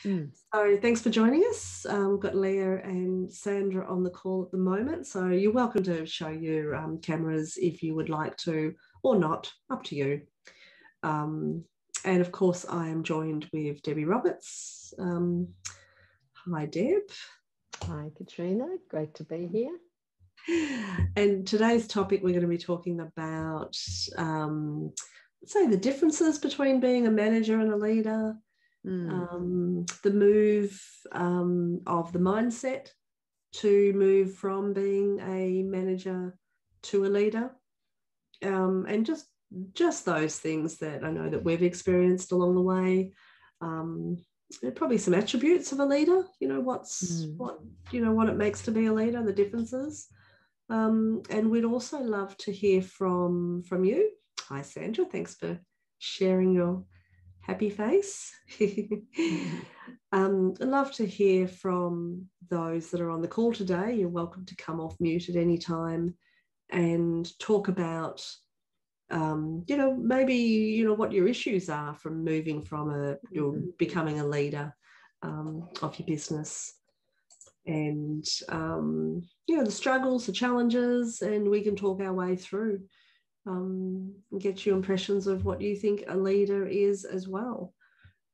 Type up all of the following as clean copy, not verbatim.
So thanks for joining us. We've got Leah and Sandra on the call at the moment. So you're welcome to show your cameras if you would like to or not, up to you. And of course, I am joined with Debbie Roberts. Hi, Deb. Hi, Katrina. Great to be here. And today's topic, we're going to be talking about, let's say, the differences between being a manager and a leader, the move of the mindset to move from being a manager to a leader, and just those things that I know that we've experienced along the way. Probably some attributes of a leader, what it makes to be a leader, the differences. And we'd also love to hear from you. Hi, Sandra. Thanks for sharing your happy face. I'd love to hear from those that are on the call today. You're welcome to come off mute at any time and talk about, maybe, what your issues are from moving from becoming a leader of your business. And, the struggles, the challenges, and we can talk our way through, get you impressions of what you think a leader is as well.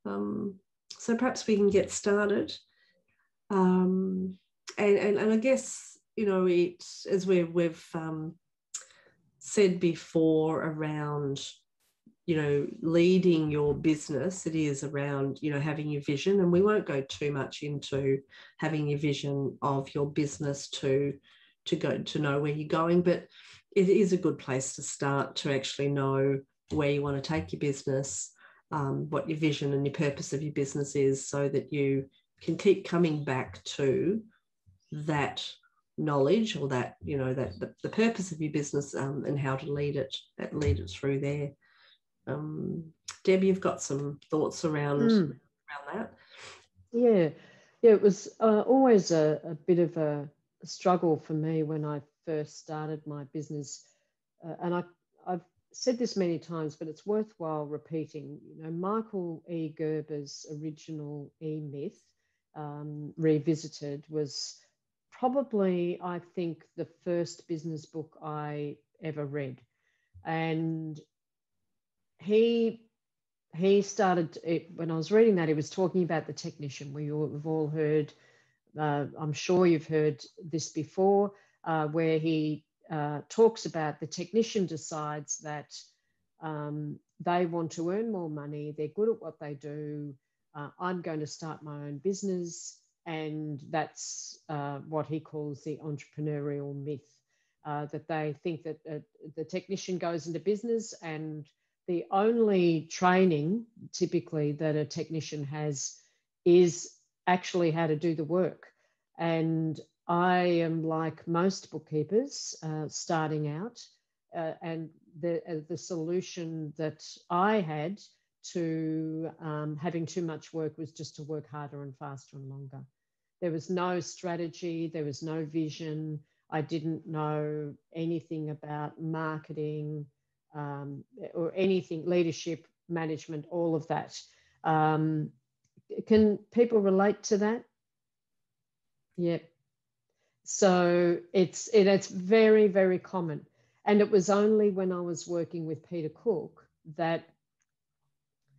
So perhaps we can get started. And I guess, as we've said before around, leading your business, it is around, having your vision, and we won't go too much into having your vision of your business to know where you're going, but it is a good place to start to actually know where you want to take your business, what your vision and your purpose of your business is, so that you can keep coming back to that knowledge, or that, the purpose of your business, and how to lead it through there. Deb, you've got some thoughts around that? Yeah, it was always a bit of a struggle for me when I first started my business. And I've said this many times, but it's worthwhile repeating. Michael E. Gerber's original E-Myth, Revisited, was probably, I think, the first business book I ever read. And he started it, when I was reading that, he was talking about the technician. We've all heard, I'm sure you've heard this before, where he talks about the technician decides that they want to earn more money, they're good at what they do, I'm going to start my own business, and that's what he calls the entrepreneurial myth, that they think that the technician goes into business and the only training typically that a technician has is actually how to do the work. And I am like most bookkeepers starting out, and the solution that I had to having too much work was just to work harder and faster and longer. There was no strategy, there was no vision. I didn't know anything about marketing, or anything, leadership, management, all of that. Can people relate to that? Yep. So it's very, very common. And it was only when I was working with Peter Cook that,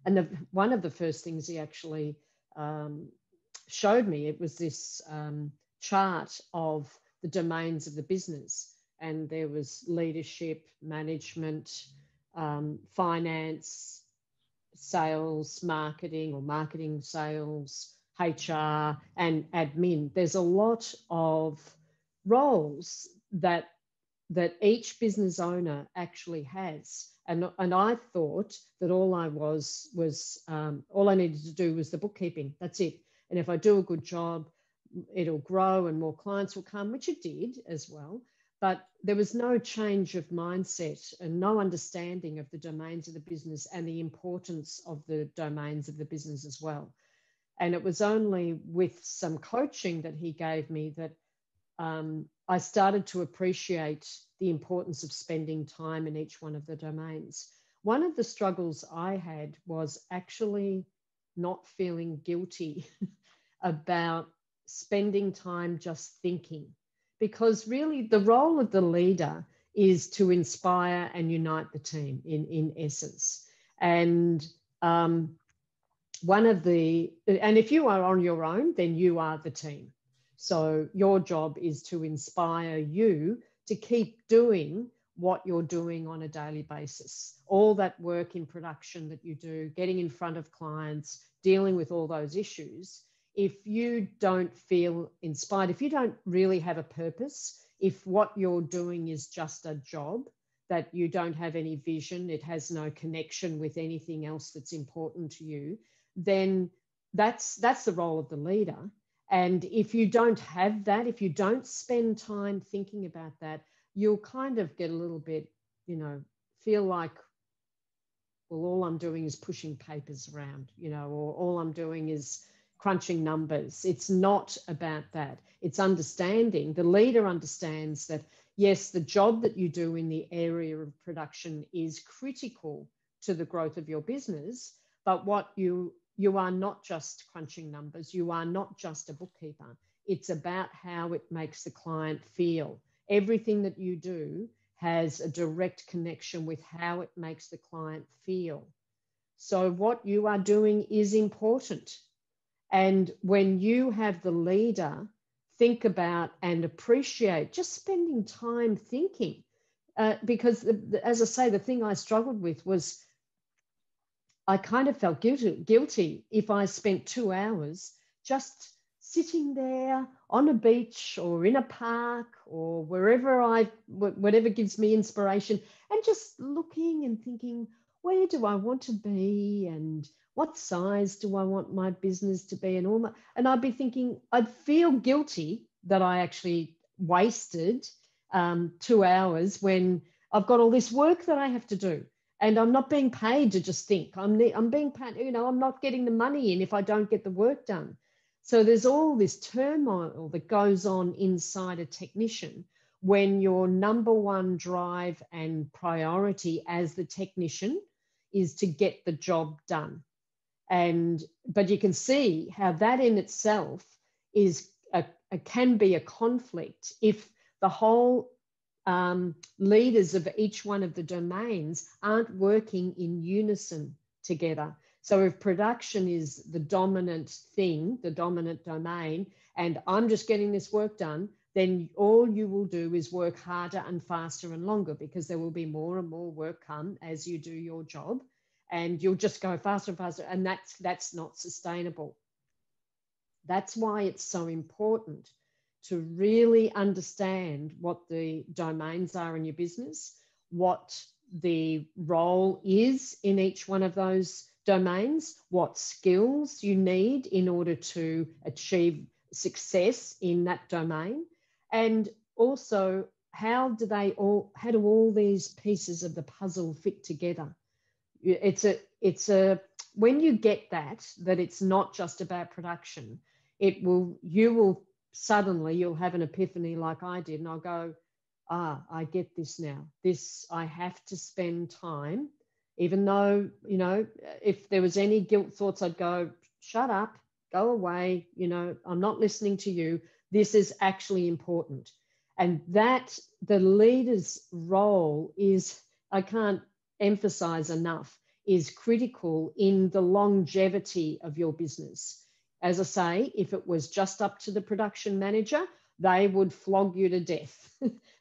and one of the first things he actually showed me, it was this chart of the domains of the business. And there was leadership, management, finance, sales, marketing, or marketing, sales, HR, and admin. There's a lot of roles that each business owner actually has. And I thought that all I needed to do was the bookkeeping. That's it. And if I do a good job, it'll grow and more clients will come, which it did as well. But there was no change of mindset and no understanding of the domains of the business and the importance of the domains of the business as well. And it was only with some coaching that he gave me that I started to appreciate the importance of spending time in each one of the domains. One of the struggles I had was actually not feeling guilty about spending time just thinking, because really the role of the leader is to inspire and unite the team in essence. And and if you are on your own, then you are the team. So your job is to inspire you to keep doing what you're doing on a daily basis. All that work in production that you do, getting in front of clients, dealing with all those issues. If you don't feel inspired, if you don't really have a purpose, if what you're doing is just a job, that you don't have any vision, it has no connection with anything else that's important to you, then that's the role of the leader. And if you don't have that, if you don't spend time thinking about that, you'll kind of get a little bit, feel like, well, all I'm doing is pushing papers around, or all I'm doing is crunching numbers. It's not about that. It's understanding. The leader understands that, yes, the job that you do in the area of production is critical to the growth of your business, but what you are not just crunching numbers. You are not just a bookkeeper. It's about how it makes the client feel. Everything that you do has a direct connection with how it makes the client feel. So what you are doing is important. And when you have the leader think about and appreciate just spending time thinking, because as I say, the thing I struggled with was I kind of felt guilty if I spent 2 hours just sitting there on a beach or in a park or whatever gives me inspiration, and just looking and thinking, where do I want to be and what size do I want my business to be, and I'd be thinking, I'd feel guilty that I actually wasted 2 hours when I've got all this work that I have to do. And I'm not being paid to just think. I'm being paid, I'm not getting the money in if I don't get the work done. So there's all this turmoil that goes on inside a technician when your number one drive and priority as the technician is to get the job done. But you can see how that in itself can be a conflict if the whole leaders of each one of the domains aren't working in unison together. So if production is the dominant thing, the dominant domain, and I'm just getting this work done, then all you will do is work harder and faster and longer, because there will be more and more work come as you do your job, and you'll just go faster and faster, and that's not sustainable. That's why it's so important to really understand what the domains are in your business, what the role is in each one of those domains, what skills you need in order to achieve success in that domain, and also how do all these pieces of the puzzle fit together. When you get that it's not just about production, you'll have an epiphany like I did, and I'll go, I get this now. I have to spend time, even though, if there was any guilt thoughts, I'd go, shut up, go away, I'm not listening to you. This is actually important. And that the leader's role is, I can't emphasize enough, is critical in the longevity of your business. As I say, if it was just up to the production manager, they would flog you to death.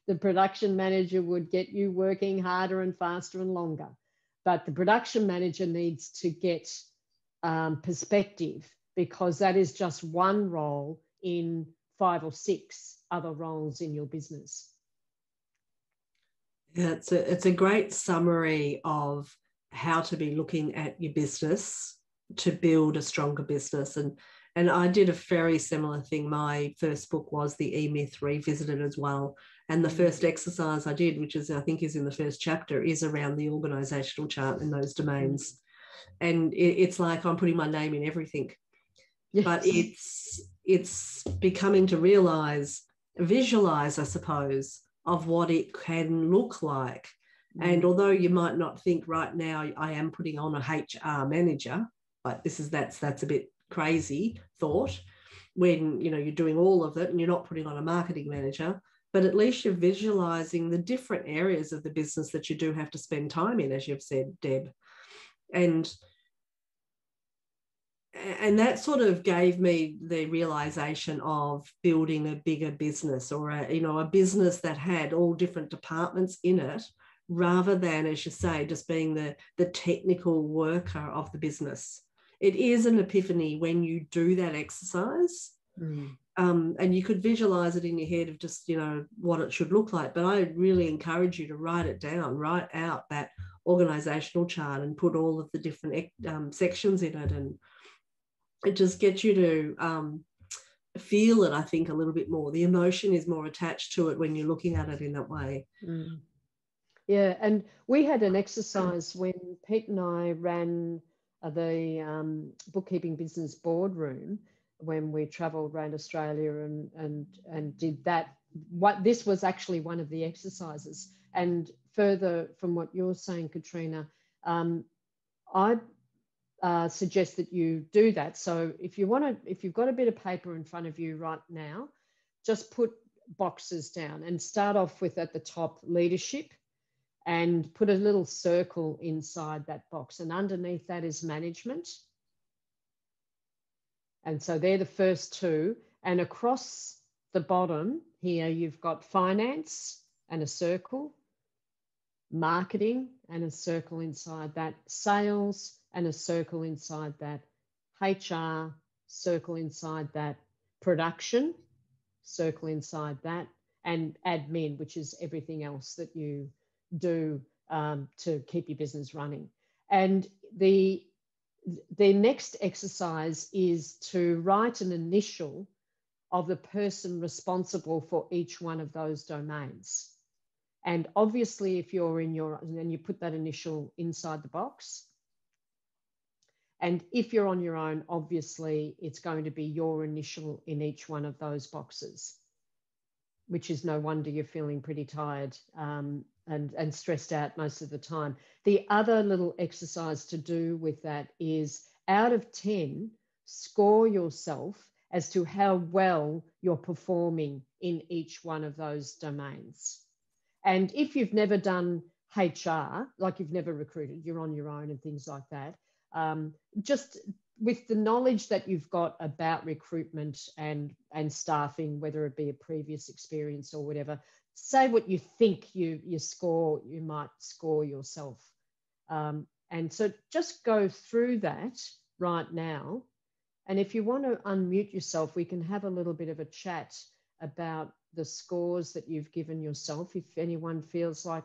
The production manager would get you working harder and faster and longer. But the production manager needs to get perspective, because that is just one role in 5 or 6 other roles in your business. Yeah, it's a great summary of how to be looking at your business to build a stronger business. And I did a very similar thing. My first book was the E-Myth Revisited as well. And the first exercise I did, which I think is in the first chapter, is around the organizational chart in those domains. And it's like I'm putting my name in everything. Yes. But it's becoming to visualize, I suppose, of what it can look like. And although you might not think right now I am putting on a HR manager, like that's a bit crazy thought when, you know, you're doing all of it and you're not putting on a marketing manager, but at least you're visualizing the different areas of the business that you do have to spend time in, as you've said, Deb. And that sort of gave me the realization of building a bigger business, or a business that had all different departments in it, rather than, as you say, just being the technical worker of the business. It is an epiphany when you do that exercise. And you could visualize it in your head of just, you know, what it should look like. But I really encourage you to write it down, write out that organizational chart and put all of the different sections in it. And it just gets you to feel it, I think, a little bit more. The emotion is more attached to it when you're looking at it in that way. Yeah, and we had an exercise when Pete and I ran the bookkeeping business boardroom, when we travelled around Australia and did that. This was actually one of the exercises. And further from what you're saying, Katrina, I suggest that you do that. So if you've got a bit of paper in front of you right now, just put boxes down and start off with, at the top, leadership, and put a little circle inside that box. And underneath that is management. And so they're the first two. And across the bottom here, you've got finance and a circle, marketing and a circle inside that, sales and a circle inside that, HR, circle inside that, production, circle inside that, and admin, which is everything else that you do to keep your business running. And the next exercise is to write an initial of the person responsible for each one of those domains. And obviously, if you're and you put that initial inside the box. And if you're on your own, obviously, it's going to be your initial in each one of those boxes, which is no wonder you're feeling pretty tired and stressed out most of the time. The other little exercise to do with that is, out of 10, score yourself as to how well you're performing in each one of those domains. And if you've never done HR, like you've never recruited, you're on your own and things like that, just with the knowledge that you've got about recruitment and staffing, whether it be a previous experience or whatever, say what you think you might score yourself. And so just go through that right now. And if you want to unmute yourself, we can have a little bit of a chat about the scores that you've given yourself. If anyone feels like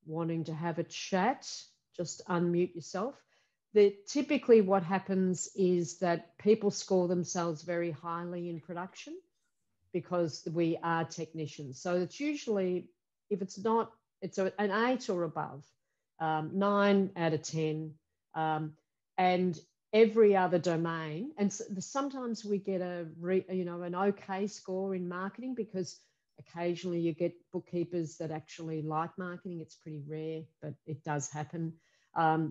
wanting to have a chat, just unmute yourself. Typically what happens is that people score themselves very highly in production because we are technicians. So it's usually, if it's not, it's an 8 or above, 9 out of 10, and every other domain. And sometimes we get an okay score in marketing, because occasionally you get bookkeepers that actually like marketing. It's pretty rare, but it does happen.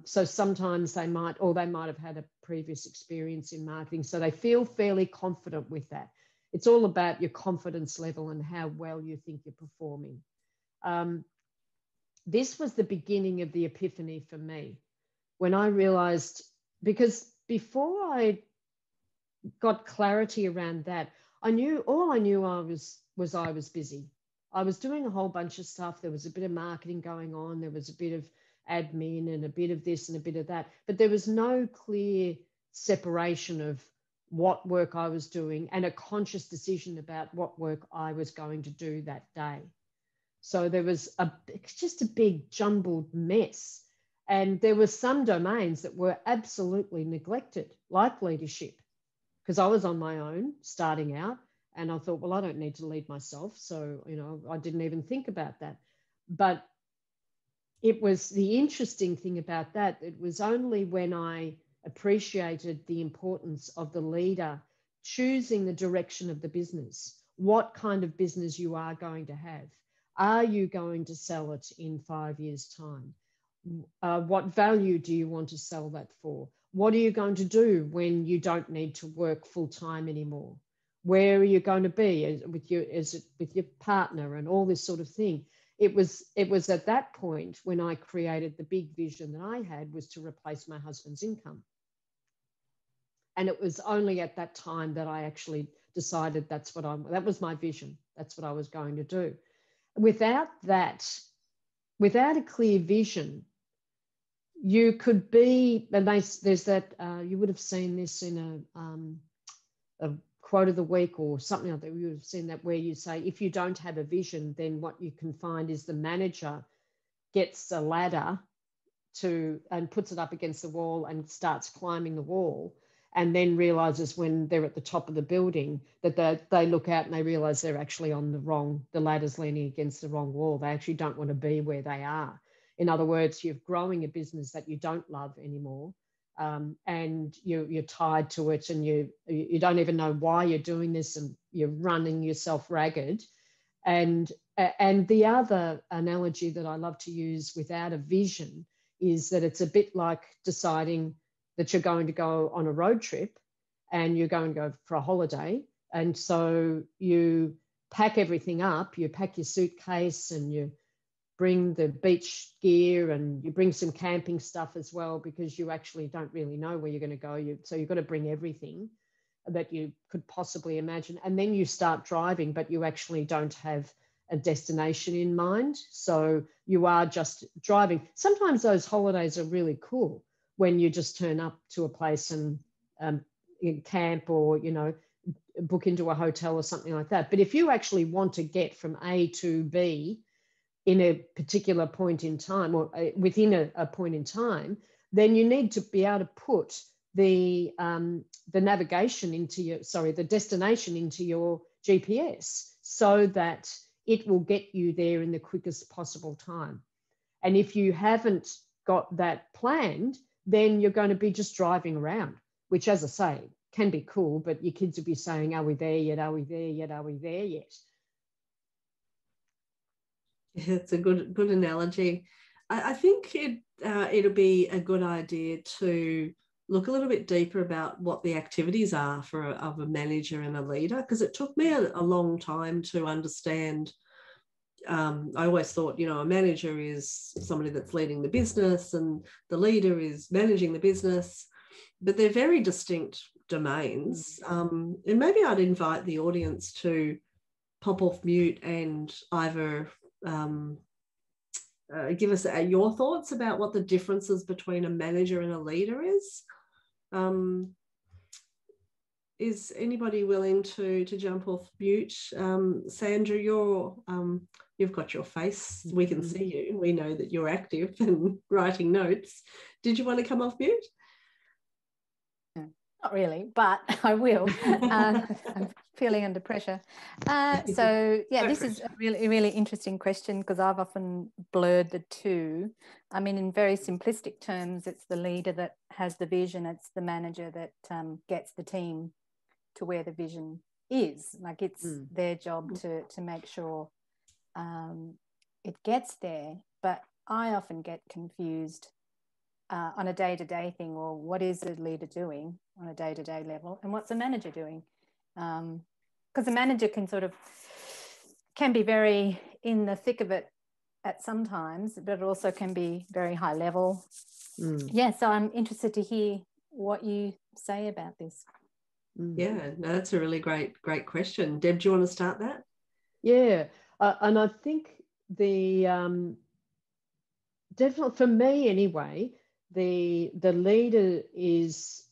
So sometimes they might have had a previous experience in marketing, so they feel fairly confident with that. It's all about your confidence level and how well you think you're performing. This was the beginning of the epiphany for me, when I realized, because before I got clarity around that, I knew I was busy. I was doing a whole bunch of stuff. There was a bit of marketing going on. There was a bit of admin and a bit of this and a bit of that, but there was no clear separation of what work I was doing and a conscious decision about what work I was going to do that day. So there was just a big jumbled mess. And there were some domains that were absolutely neglected, like leadership, because I was on my own starting out, and I thought, well, I don't need to lead myself. So, I didn't even think about that. But it was the interesting thing about that. It was only when I appreciated the importance of the leader choosing the direction of the business, what kind of business you are going to have. Are you going to sell it in 5 years' time? What value do you want to sell that for? what are you going to do when you don't need to work full time anymore? Where are you going to be with your partner and all this sort of thing? It was at that point when I created the big vision that I had, was to replace my husband's income. And it was only at that time that I actually decided that was my vision. That's what I was going to do. Without a clear vision, you could be, and there's that, you would have seen this in a quote of the week or something like that. You would have seen that, where you say, if you don't have a vision, then what you can find is the manager gets a ladder and puts it up against the wall and starts climbing the wall, and then realizes when they're at the top of the building that they look out and they realize they're actually on the ladder's leaning against the wrong wall. They actually don't want to be where they are. In other words, you're growing a business that you don't love anymore, and you're tied to it, and you don't even know why you're doing this, and you're running yourself ragged. And the other analogy that I love to use without a vision is that it's a bit like deciding that you're going to go on a road trip and you're going to go for a holiday. And so you pack everything up, you pack your suitcase and you bring the beach gear and you bring some camping stuff as well, because you actually don't really know where you're going to go. So you've got to bring everything that you could possibly imagine. And then you start driving, but you actually don't have a destination in mind. So you are just driving. Sometimes those holidays are really cool when you just turn up to a place and camp, or, book into a hotel or something like that. But if you actually want to get from A to B in a particular point in time, or within a point in time, then you need to be able to put the navigation the destination into your GPS, so that it will get you there in the quickest possible time. And if you haven't got that planned, then you're going to be just driving around, which, as I say, can be cool, but your kids will be saying, are we there yet? Are we there yet? Are we there yet? Yeah, it's a good analogy. I think it'll be a good idea to look a little bit deeper about what the activities are of a manager and a leader, because it took me a long time to understand. I always thought, a manager is somebody that's leading the business and the leader is managing the business, but they're very distinct domains. And maybe I'd invite the audience to pop off mute and either give us your thoughts about what the differences between a manager and a leader is. Is anybody willing to jump off mute? Sandra, you've got your face. We can see you. We know that you're active and writing notes. Did you want to come off mute? Not really, but I will. I'm feeling under pressure. This is a really, really interesting question, because I've often blurred the two. I mean, in very simplistic terms, it's the leader that has the vision. It's the manager that gets the team to where the vision is. Like, it's their job to make sure it gets there. But I often get confused on a day-to-day thing, or what is the leader doing on a day-to-day level, and what's the manager doing? Because the manager can be very in the thick of it at some times, but it also can be very high level. Yeah, so I'm interested to hear what you say about this. Yeah, no, that's a really great question. Deb, do you want to start that? Yeah, and I think the definitely, for me anyway, the leader is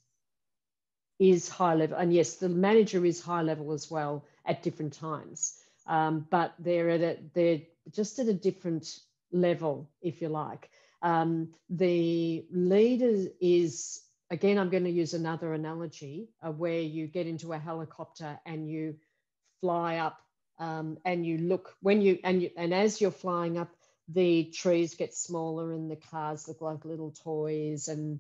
high level, and yes, the manager is high level as well at different times, but they're just at a different level, if you like. The leader is, again, I'm going to use another analogy, where you get into a helicopter and you fly up, and you look and as you're flying up, the trees get smaller and the cars look like little toys, and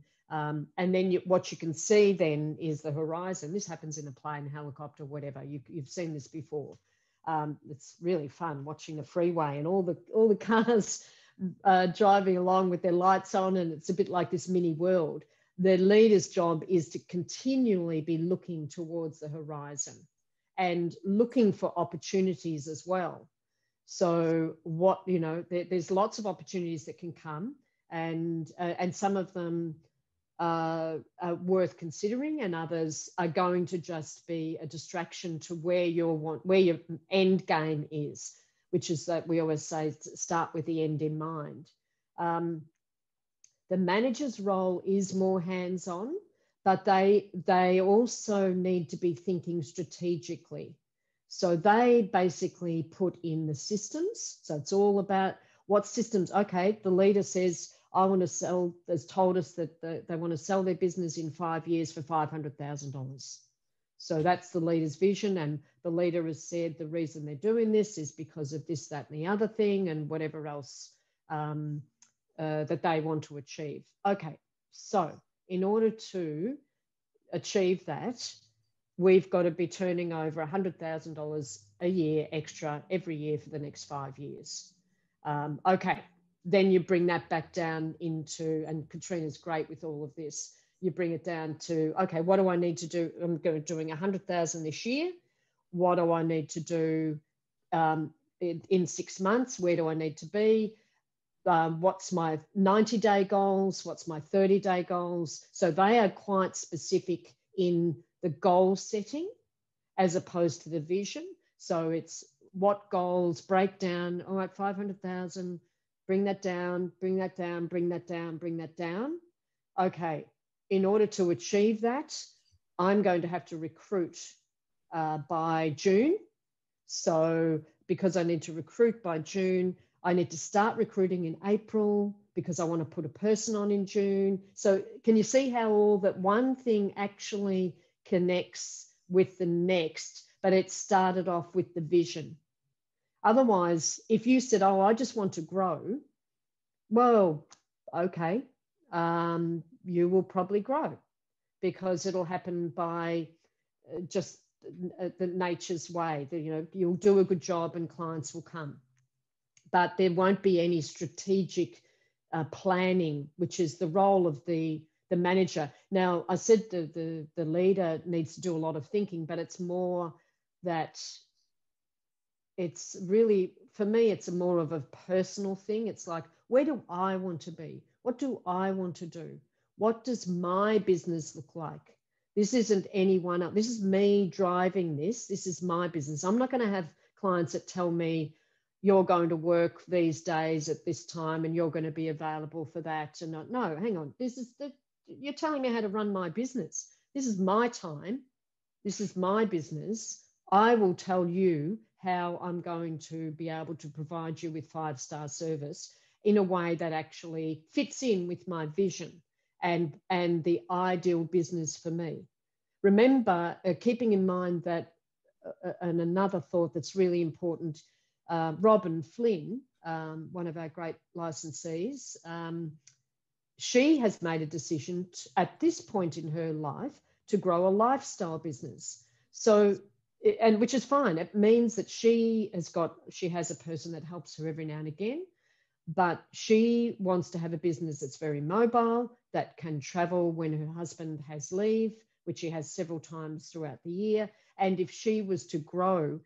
then what you can see then is the horizon. This happens in a plane, helicopter, whatever. You've seen this before. It's really fun watching the freeway and all the cars driving along with their lights on, and it's a bit like this mini world. the leader's job is to continually be looking towards the horizon and looking for opportunities as well. So what, there's lots of opportunities that can come, and some of them are worth considering, and others are going to just be a distraction to where your end game is, which is that we always say start with the end in mind. The manager's role is more hands-on, but they also need to be thinking strategically. So they basically put in the systems. So it's all about what systems. Okay, the leader says, I want to sell, has told us that they want to sell their business in 5 years for $500,000. So that's the leader's vision. And the leader has said the reason they're doing this is because of this, that, and the other thing, and whatever else that they want to achieve. Okay, so in order to achieve that, we've got to be turning over $100,000 a year extra every year for the next 5 years. Okay, then you bring that back down into, and Katrina's great with all of this, you bring it down to, okay, what do I need to do? I'm doing 100,000 this year. What do I need to do in 6 months? Where do I need to be? What's my 90-day goals? What's my 30-day goals? So they are quite specific in the goal setting as opposed to the vision. So it's what goals break down. All right, 500,000, bring that down, bring that down, bring that down, bring that down. Okay, in order to achieve that, I'm going to have to recruit by June. So because I need to recruit by June, I need to start recruiting in April because I want to put a person on in June. So can you see how all that one thing actually connects with the next, but it started off with the vision? Otherwise, if you said, oh, I just want to grow, well, okay, you will probably grow because it'll happen by just the nature's way. You'll do a good job and clients will come. But there won't be any strategic planning, which is the role of the manager. Now, I said the leader needs to do a lot of thinking, but it's more that it's really, for me, it's more of a personal thing. It's like, where do I want to be? What do I want to do? What does my business look like? This isn't anyone else. This is me driving this. This is my business. I'm not going to have clients that tell me, you're going to work these days at this time and you're going to be available for that. And no, hang on. You're telling me how to run my business. This is my time. This is my business. I will tell you how I'm going to be able to provide you with 5-star service in a way that actually fits in with my vision and the ideal business for me. Remember, keeping in mind that, and another thought that's really important, Robin Flynn, one of our great licensees, she has made a decision at this point in her life to grow a lifestyle business. So, and which is fine. It means that she has a person that helps her every now and again, but she wants to have a business that's very mobile, that can travel when her husband has leave, which he has several times throughout the year. And if she was to grow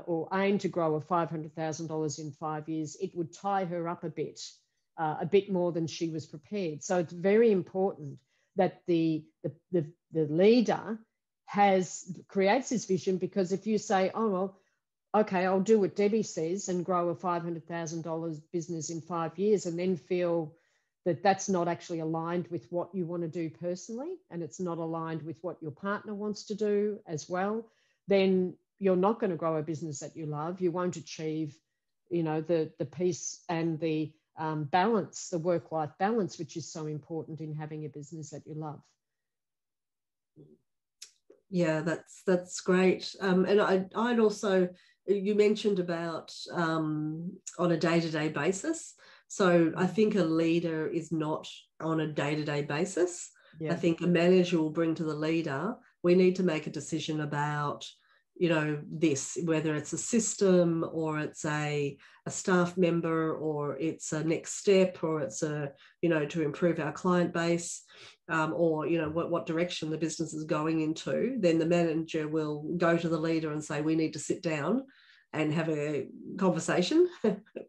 or aim to grow a $500,000 in 5 years, it would tie her up a bit more than she was prepared. So it's very important that the leader creates this vision, because if you say, oh, well, okay, I'll do what Debbie says and grow a $500,000 business in 5 years, and then feel that that's not actually aligned with what you want to do personally, and it's not aligned with what your partner wants to do as well, then you're not going to grow a business that you love. You won't achieve, the peace and the balance, the work-life balance, which is so important in having a business that you love. Yeah, that's great. And I'd also, you mentioned about on a day-to-day basis. So I think a leader is not on a day-to-day basis. Yeah. I think a manager will bring to the leader, we need to make a decision about, this, whether it's a system or it's a staff member or it's a next step or it's to improve our client base, or what direction the business is going into, then the manager will go to the leader and say, we need to sit down and have a conversation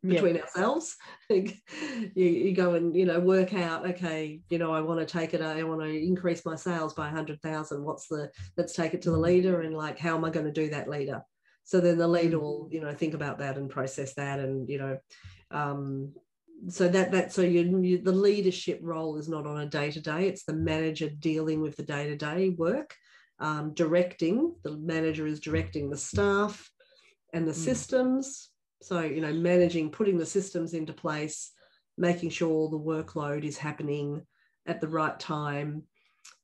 between ourselves. You go and work out, okay, I want to increase my sales by 100,000. Let's take it to the leader, and like, how am I going to do that, leader? So then the leader will think about that and process that, and so the leadership role is not on a day-to-day. It's the manager dealing with the day-to-day work, directing. The manager is directing the staff and the systems. So, managing, putting the systems into place, making sure all the workload is happening at the right time,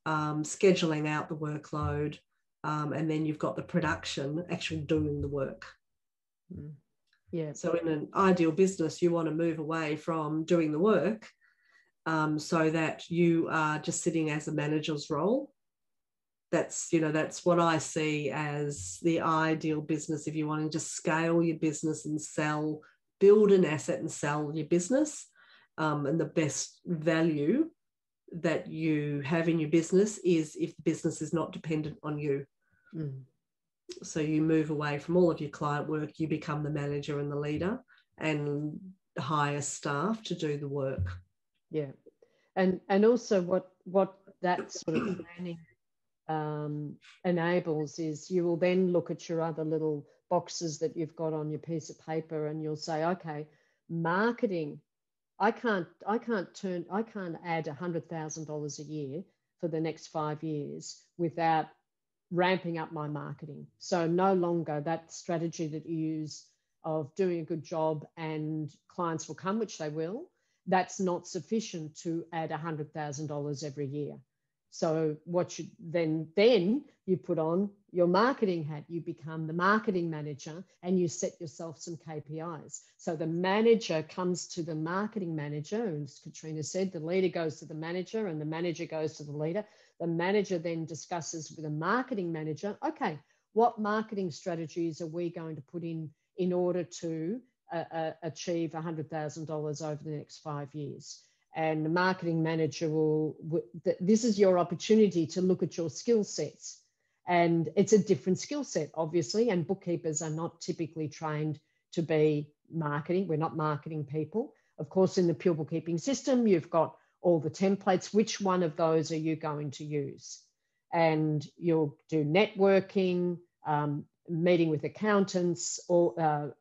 scheduling out the workload, and then you've got the production actually doing the work. Yeah. So in an ideal business, you want to move away from doing the work, so that you are just sitting as a manager's role. That's what I see as the ideal business. If you want to just scale your business and build an asset and sell your business, and the best value that you have in your business is if the business is not dependent on you. So you move away from all of your client work, you become the manager and the leader, and hire staff to do the work. Yeah. And also what that sort of planning enables is, you will then look at your other little boxes that you've got on your piece of paper, and you'll say, okay, marketing, I can't add $100,000 a year for the next 5 years without ramping up my marketing. So no longer that strategy that you use of doing a good job and clients will come, which they will, that's not sufficient to add $100,000 every year. So what then you put on your marketing hat, you become the marketing manager, and you set yourself some KPIs. So the manager comes to the marketing manager, as Katrina said, the leader goes to the manager and the manager goes to the leader. The manager then discusses with the marketing manager, okay, what marketing strategies are we going to put in order to achieve $100,000 over the next 5 years? And the marketing manager this is your opportunity to look at your skill sets. And it's a different skill set, obviously, and bookkeepers are not typically trained to be marketing. We're not marketing people. Of course, in the pure bookkeeping system, you've got all the templates. Which one of those are you going to use? And you'll do networking, meeting with accountants, or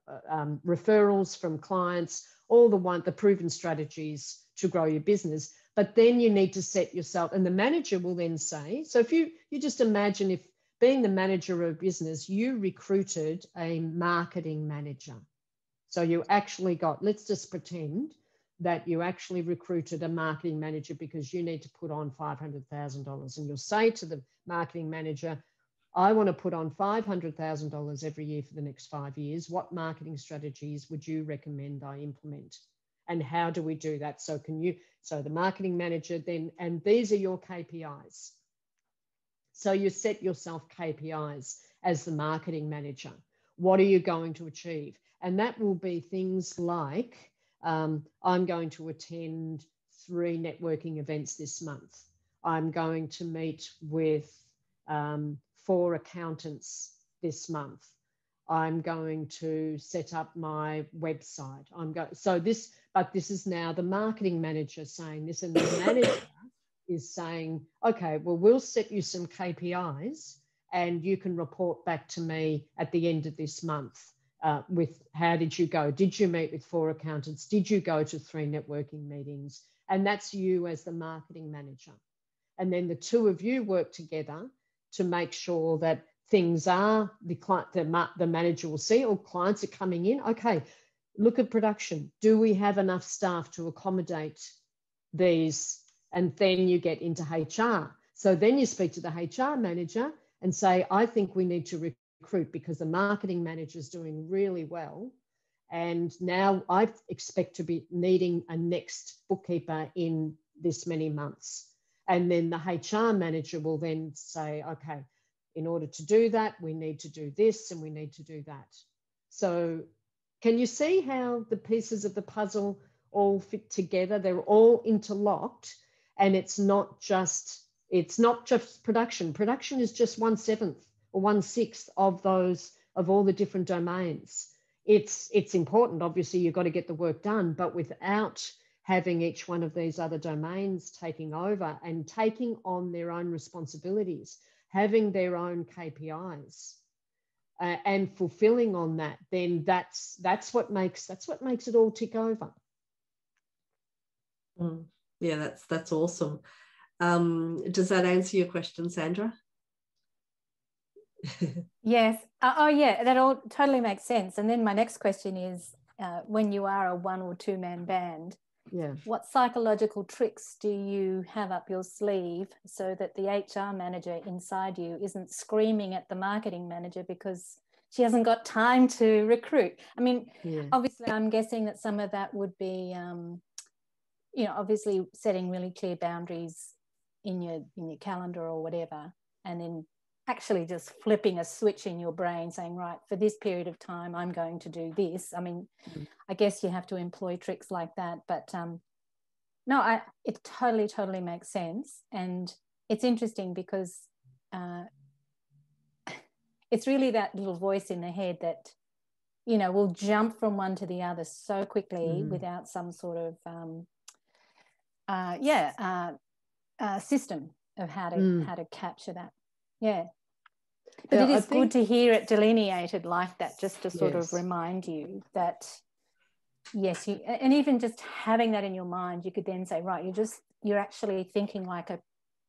referrals from clients, all the proven strategies to grow your business. But then you need to set yourself, and the manager will then say, so if you just imagine, if being the manager of a business, you recruited a marketing manager. So you actually let's just pretend that you actually recruited a marketing manager because you need to put on $500,000. And you'll say to the marketing manager, I want to put on $500,000 every year for the next 5 years. What marketing strategies would you recommend I implement? And how do we do that? So the marketing manager then, and these are your KPIs. So you set yourself KPIs as the marketing manager. What are you going to achieve? And that will be things like, I'm going to attend 3 networking events this month. I'm going to meet with 4 accountants this month. I'm going to set up my website. But this is now the marketing manager saying this, and the manager is saying, okay, well, we'll set you some KPIs and you can report back to me at the end of this month with how did you go? Did you meet with 4 accountants? Did you go to 3 networking meetings? And that's you as the marketing manager. And then the 2 of you work together to make sure that things are, the manager will see, all clients are coming in. Okay, look at production. Do we have enough staff to accommodate these? And then you get into HR. So then you speak to the HR manager and say, I think we need to recruit because the marketing manager is doing really well. And now I expect to be needing a next bookkeeper in this many months. And then the HR manager will then say, okay, in order to do that, we need to do this and we need to do that. So can you see how the pieces of the puzzle all fit together? They're all interlocked, and it's not just production. Production is just 1/7 or 1/6 of all the different domains. It's important. Obviously, you've got to get the work done, but without having each one of these other domains taking over and taking on their own responsibilities, having their own KPIs, and fulfilling on that, then that's what makes it all tick over. Yeah, that's awesome. Does that answer your question, Sandra? Yes. Oh, yeah, that all totally makes sense. And then my next question is, when you are a 1 or 2 man band, what psychological tricks do you have up your sleeve so that the HR manager inside you isn't screaming at the marketing manager because she hasn't got time to recruit? I mean, obviously, I'm guessing that some of that would be, obviously setting really clear boundaries in your calendar or whatever, and then actually just flipping a switch in your brain saying, right, for this period of time, I'm going to do this. I mean, I guess you have to employ tricks like that, but no, it totally makes sense. And it's interesting because it's really that little voice in the head that, will jump from one to the other so quickly without some sort of, system of how to capture that. Yeah. But it is good to hear it delineated like that, just to sort of remind you that, yes, and even just having that in your mind, you could then say, right, you're actually thinking like a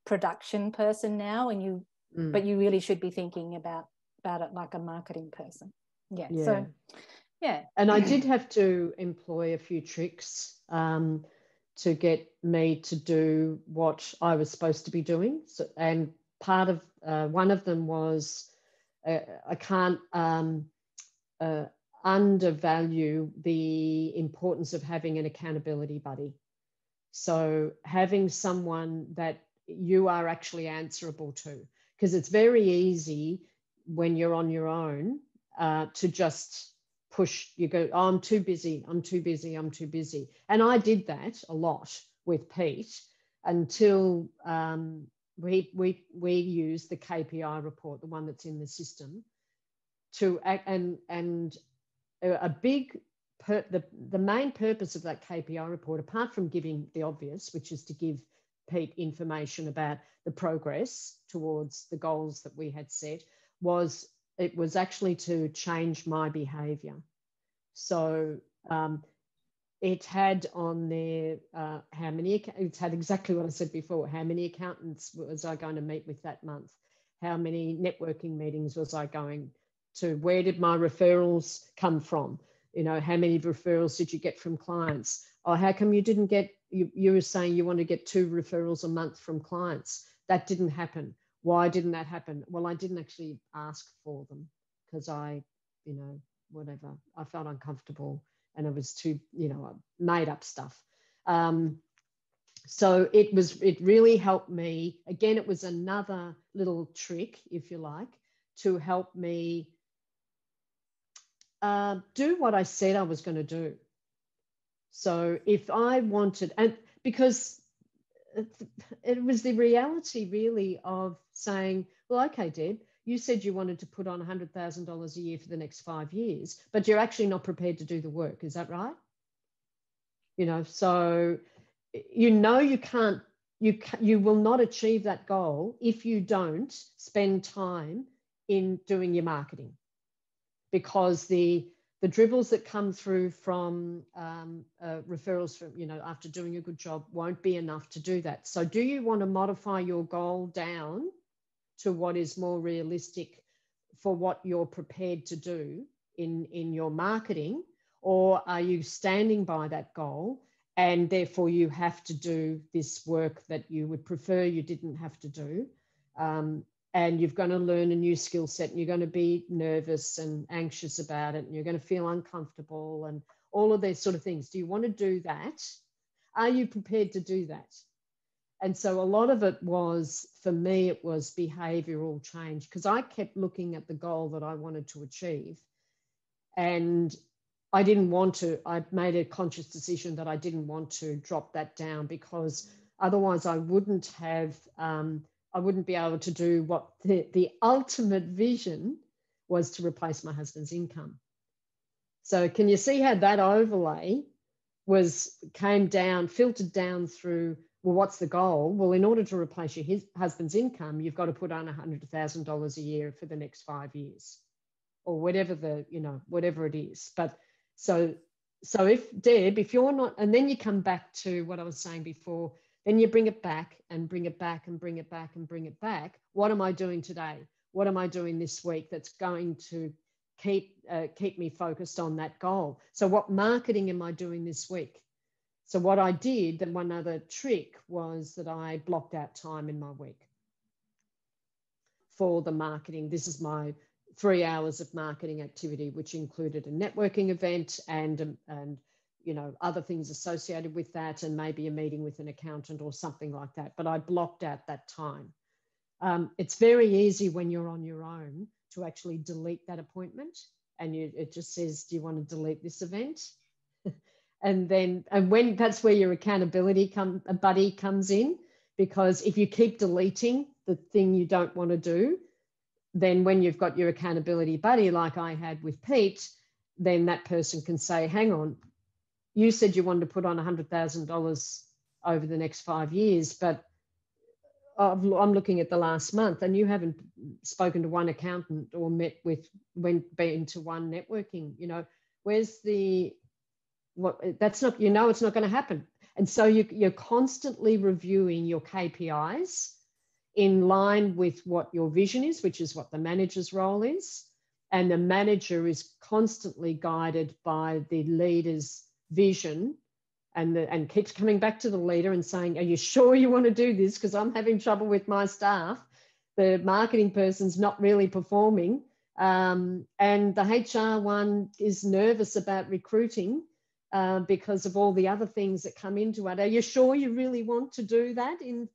production person now, and but you really should be thinking about it like a marketing person. Yeah. So, yeah. And I did have to employ a few tricks to get me to do what I was supposed to be doing. So, and part of one of them was I can't undervalue the importance of having an accountability buddy. So having someone that you are actually answerable to, because it's very easy when you're on your own to just push, you go, oh, I'm too busy. And I did that a lot with Pete until we use the KPI report, the one that's in the system, to and a big the main purpose of that KPI report, apart from giving the obvious, which is to give Pete information about the progress towards the goals that we had set, was actually to change my behaviour. So it had on there it had exactly what I said before. How many accountants was I going to meet with that month? How many networking meetings was I going to? Where did my referrals come from? How many referrals did you get from clients? Oh, how come you didn't get, you were saying you want to get 2 referrals a month from clients. That didn't happen. Why didn't that happen? Well, I didn't actually ask for them because I, whatever, I felt uncomfortable and it was too, I made up stuff. So it really helped me. Again, it was another little trick, if you like, to help me do what I said I was going to do. So if I wanted, and because it was the reality really of saying, well, okay, Deb, you said you wanted to put on $100,000 a year for the next 5 years, but you're actually not prepared to do the work. Is that right? So you can't, you will not achieve that goal if you don't spend time in doing your marketing, because the dribbles that come through from referrals from, after doing a good job won't be enough to do that. So do you want to modify your goal down to what is more realistic for what you're prepared to do in your marketing, or are you standing by that goal and therefore you have to do this work that you would prefer you didn't have to do? And you're going to learn a new skill set and you're going to be nervous and anxious about it and you're going to feel uncomfortable and all of these sort of things. Do you want to do that? Are you prepared to do that? And so a lot of it was, for me, it was behavioral change, because I kept looking at the goal that I wanted to achieve. And I didn't want to, I made a conscious decision that I didn't want to drop that down, because otherwise I wouldn't be able to do what the ultimate vision was, to replace my husband's income. So can you see how that overlay filtered down through, well, what's the goal? Well, in order to replace your husband's income, you've got to put on $100,000 a year for the next 5 years, or whatever whatever it is. But so if, Deb, if you're not, and then you come back to what I was saying before, then you bring it back and bring it back and bring it back and bring it back. What am I doing today? What am I doing this week that's going to keep me focused on that goal? So what marketing am I doing this week? So what I did, then one other trick was that I blocked out time in my week for the marketing. This is my 3 hours of marketing activity, which included a networking event and other things associated with that, and maybe a meeting with an accountant or something like that. But I blocked out that time. It's very easy when you're on your own to actually delete that appointment, and it just says, do you want to delete this event? and when that's where your accountability buddy comes in, because if you keep deleting the thing you don't want to do, then when you've got your accountability buddy, like I had with Pete, then that person can say, hang on, you said you wanted to put on $100,000 over the next 5 years, but I'm looking at the last month and you haven't spoken to one accountant or been to one networking. Where's that's not, it's not going to happen. And so you're constantly reviewing your KPIs in line with what your vision is, which is what the manager's role is. And the manager is constantly guided by the leader's vision, and keeps coming back to the leader and saying, are you sure you want to do this? Because I'm having trouble with my staff. The marketing person's not really performing. And the HR one is nervous about recruiting because of all the other things that come into it. Are you sure you really want to do that? You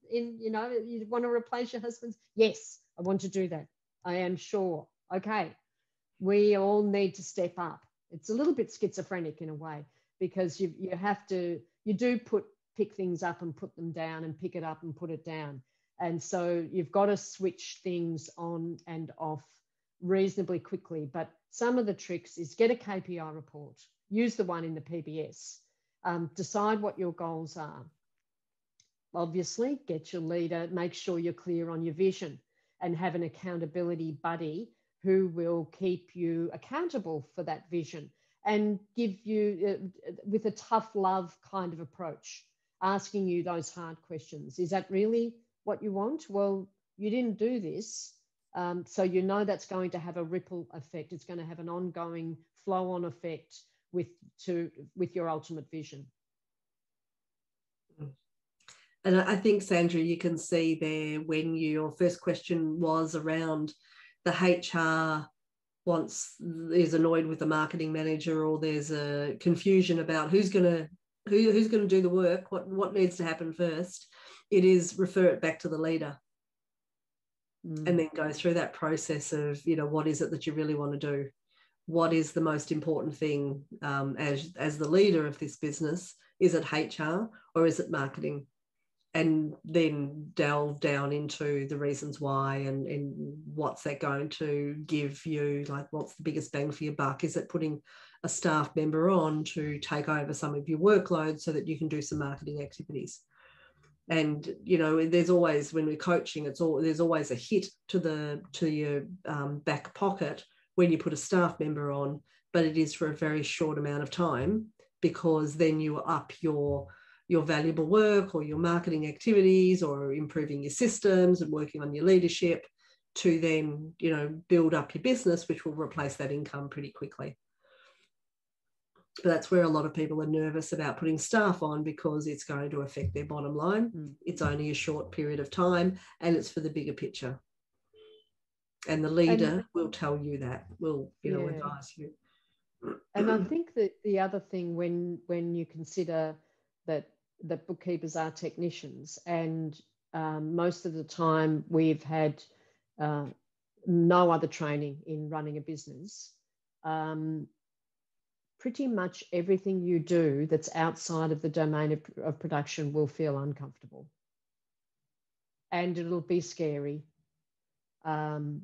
want to replace your husband's? Yes, I want to do that. I am sure. Okay. We all need to step up. It's a little bit schizophrenic in a way, because you do pick things up and put them down, and pick it up and put it down. And so you've got to switch things on and off reasonably quickly. But some of the tricks is get a KPI report, use the one in the PBS, decide what your goals are. Obviously, get your leader, make sure you're clear on your vision, and have an accountability buddy who will keep you accountable for that vision, and give you, with a tough love kind of approach, asking you those hard questions. Is that really what you want? Well, you didn't do this. So that's going to have a ripple effect. It's going to have an ongoing flow-on effect with your ultimate vision. And I think, Sandra, you can see there when your first question was around the HR is annoyed with the marketing manager, or there's a confusion about who's going to do the work, what needs to happen first. It is refer it back to the leader, and then go through that process of, what is it that you really want to do? What is the most important thing as the leader of this business? Is it HR or is it marketing? And then delve down into the reasons why, and what's that going to give you, like what's the biggest bang for your buck? Is it putting a staff member on to take over some of your workload so that you can do some marketing activities? And there's always, when we're coaching, there's always a hit to your back pocket when you put a staff member on, but it is for a very short amount of time, because then you up your valuable work or your marketing activities, or improving your systems and working on your leadership to then, build up your business, which will replace that income pretty quickly. But that's where a lot of people are nervous about putting staff on, because it's going to affect their bottom line. It's only a short period of time, and it's for the bigger picture. And the leader will tell you that, will, advise you. And I think that the other thing, when you consider that that bookkeepers are technicians, and most of the time we've had no other training in running a business. Pretty much everything you do that's outside of the domain of production will feel uncomfortable, and it'll be scary, and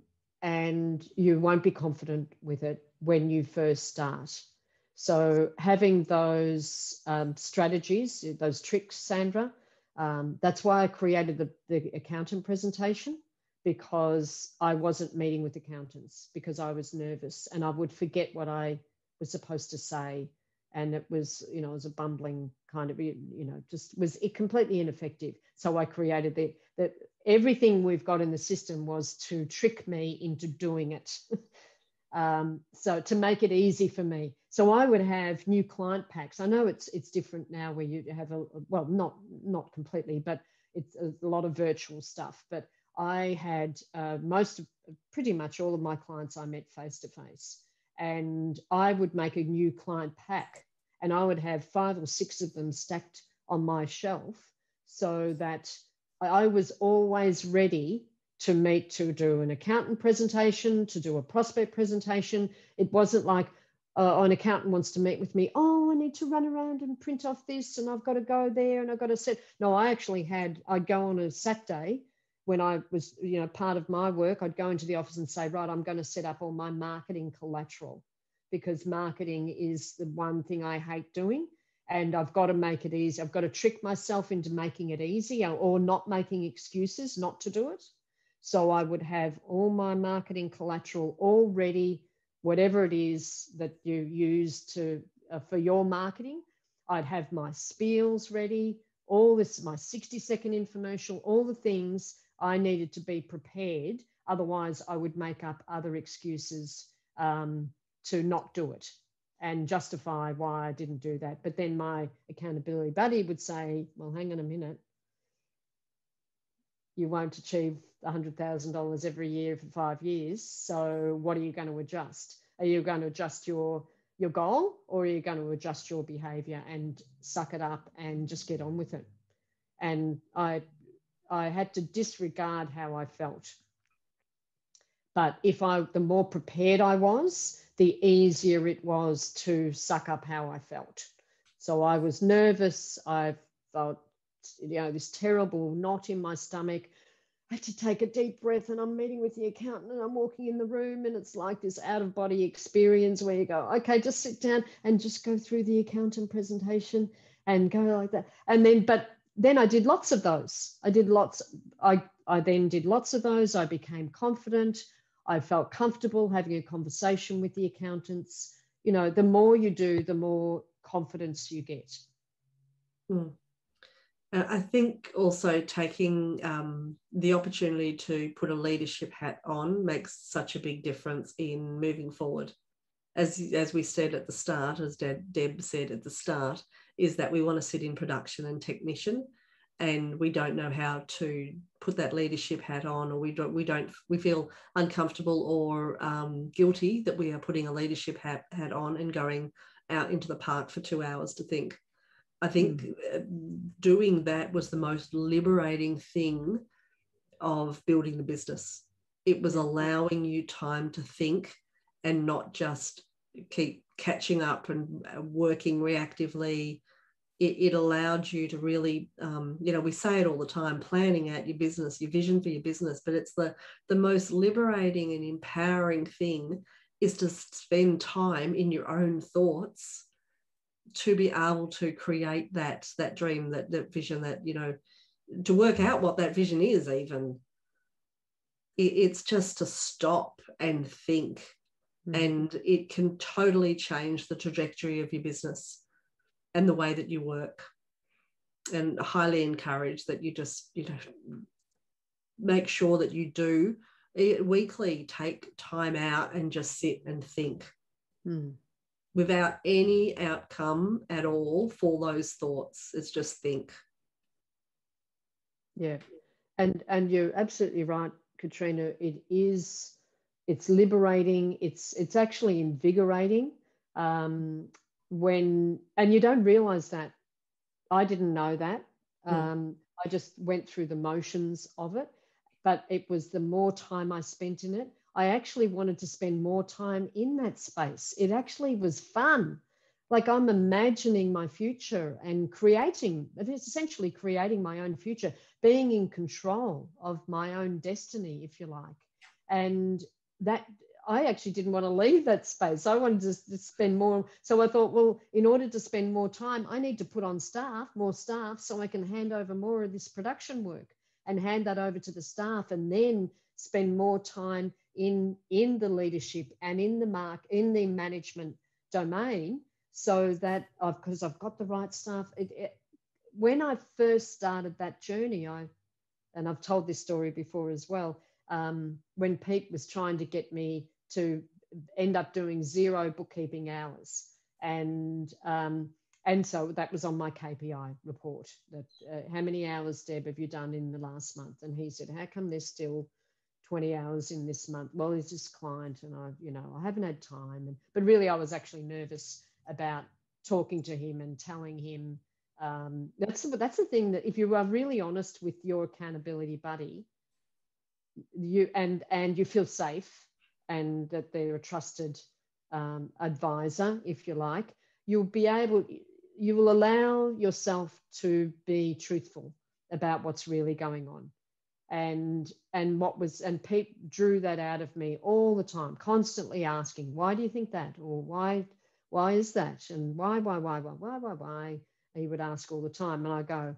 you won't be confident with it when you first start. So having those strategies, those tricks, Sandra, that's why I created the accountant presentation, because I wasn't meeting with accountants because I was nervous and I would forget what I was supposed to say. And it was, it was a bumbling kind of, just was completely ineffective. So I created that everything we've got in the system was to trick me into doing it. So to make it easy for me. So I would have new client packs. I know it's different now where you have not completely, but it's a lot of virtual stuff. But I had pretty much all of my clients I met face to face. And I would make a new client pack, and I would have 5 or 6 of them stacked on my shelf, so that I was always ready to meet, to do an accountant presentation, to do a prospect presentation. It wasn't like an accountant wants to meet with me. Oh, I need to run around and print off this, and I've got to go there, and I've got to set. No, I'd go on a Saturday when I was, part of my work. I'd go into the office and say, right, I'm going to set up all my marketing collateral, because marketing is the one thing I hate doing. And I've got to make it easy. I've got to trick myself into making it easy, or not making excuses not to do it. So I would have all my marketing collateral all ready, whatever it is that you use for your marketing. I'd have my spiels ready, all this, my 60-second infomercial, all the things I needed to be prepared. Otherwise, I would make up other excuses to not do it and justify why I didn't do that. But then my accountability buddy would say, well, hang on a minute. You won't achieve $100,000 every year for 5 years. So what are you going to adjust? Are you going to adjust your goal, or are you going to adjust your behavior and suck it up and just get on with it? And I had to disregard how I felt. But the more prepared I was, the easier it was to suck up how I felt. So I was nervous. I felt, this terrible knot in my stomach. I had to take a deep breath, and I'm meeting with the accountant, and I'm walking in the room, and it's like this out-of-body experience where you go, okay, just sit down and just go through the accountant presentation and go like that. And then I did lots of those. I then did lots of those. I became confident. I felt comfortable having a conversation with the accountants. The more you do, the more confidence you get. I think also taking the opportunity to put a leadership hat on makes such a big difference in moving forward. As we said at the start, as Deb said at the start, is that we want to sit in production and technician, and we don't know how to put that leadership hat on, or we feel uncomfortable or guilty that we are putting a leadership hat on and going out into the park for 2 hours to think. I think doing that was the most liberating thing of building the business. It was allowing you time to think and not just keep catching up and working reactively. It allowed you to really, we say it all the time, planning out your business, your vision for your business, but it's the most liberating and empowering thing is to spend time in your own thoughts, to be able to create that dream, that vision, that, to work out what that vision is even. It's just to stop and think, and it can totally change the trajectory of your business and the way that you work. And I highly encourage that you just, make sure that you do weekly take time out and just sit and think. Without any outcome at all for those thoughts. It's just think. Yeah. And you're absolutely right, Katrina. It's liberating. It's actually invigorating. And you don't realize that I didn't know that. I just went through the motions of it, but it was the more time I spent in it, I actually wanted to spend more time in that space. It actually was fun. Like I'm imagining my future and it's essentially creating my own future, being in control of my own destiny, if you like. And that I actually didn't want to leave that space. I wanted to spend more. So I thought, well, in order to spend more time, I need to put on more staff, so I can hand over more of this production work and hand that over to the staff, and then spend more time in the leadership and in the management domain, so that because I've got the right staff. When I first started that journey, and I've told this story before as well, when Pete was trying to get me to end up doing 0 bookkeeping hours. And so that was on my KPI report, that how many hours, Deb, have you done in the last month? And he said, how come there's still 20 hours in this month? Well, he's this client and I haven't had time. But really I was actually nervous about talking to him and telling him. That's the thing, that if you are really honest with your accountability buddy, and you feel safe, and that they're a trusted advisor, if you like, you will allow yourself to be truthful about what's really going on. And Pete drew that out of me all the time, constantly asking, why do you think that? Or why is that? And why? He would ask all the time. And I go,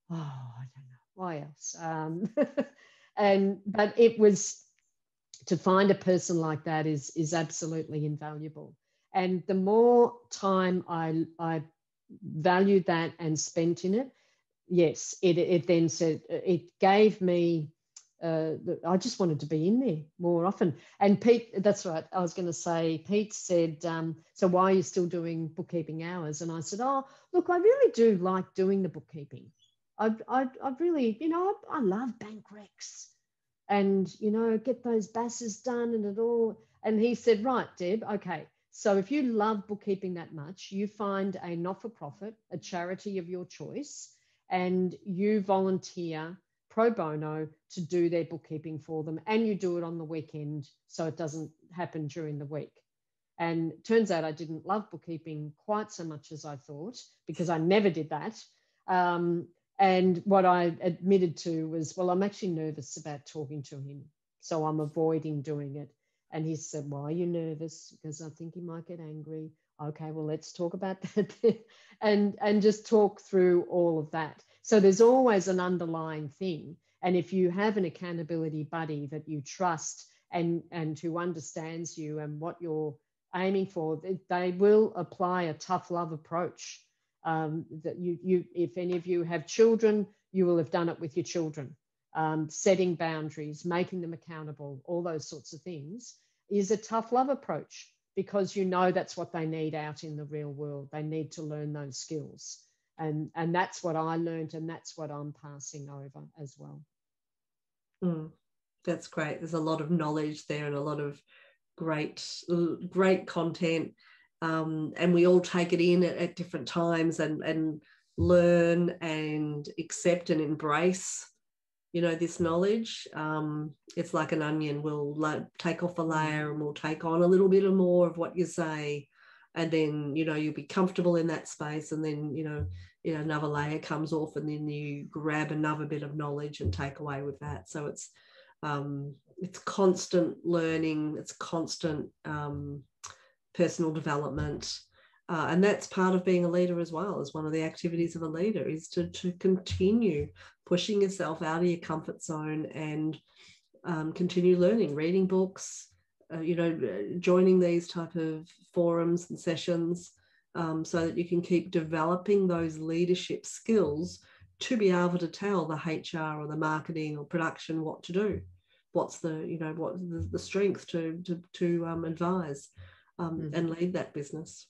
oh, I don't know. Why else? But it was, to find a person like that is absolutely invaluable. And the more time I valued that and spent in it, yes, it then said, it gave me, I just wanted to be in there more often. And Pete, that's right, I was going to say, Pete said, so why are you still doing bookkeeping hours? And I said, oh, look, I really do like doing the bookkeeping. I really, I love bank recs and, get those BASs done and it all. And he said, right, Deb, okay. So if you love bookkeeping that much, you find a not-for-profit, a charity of your choice, and you volunteer pro bono to do their bookkeeping for them, and you do it on the weekend so it doesn't happen during the week. And it turns out I didn't love bookkeeping quite so much as I thought, because I never did that. And what I admitted to was, well, I'm actually nervous about talking to him, so I'm avoiding doing it. And he said, why are you nervous? Because I think he might get angry. Okay, well, let's talk about that and just talk through all of that. So there's always an underlying thing. And if you have an accountability buddy that you trust and who understands you and what you're aiming for, they will apply a tough love approach. That you, if any of you have children, you will have done it with your children. Setting boundaries, making them accountable, all those sorts of things is a tough love approach, because that's what they need out in the real world. They need to learn those skills. And that's what I learned, and that's what I'm passing over as well. That's great. There's a lot of knowledge there and a lot of great content. And we all take it in at different times and learn and accept and embrace, this knowledge. It's like an onion. We'll take off a layer and we'll take on a little bit more of what you say. And then, you'll be comfortable in that space. And then, another layer comes off, and then you grab another bit of knowledge and take away with that. So it's constant learning. It's constant personal development. And that's part of being a leader as well. As one of the activities of a leader is to continue pushing yourself out of your comfort zone and continue learning, reading books, joining these type of forums and sessions, so that you can keep developing those leadership skills to be able to tell the HR or the marketing or production what to do. What's the strength to advise and lead that business.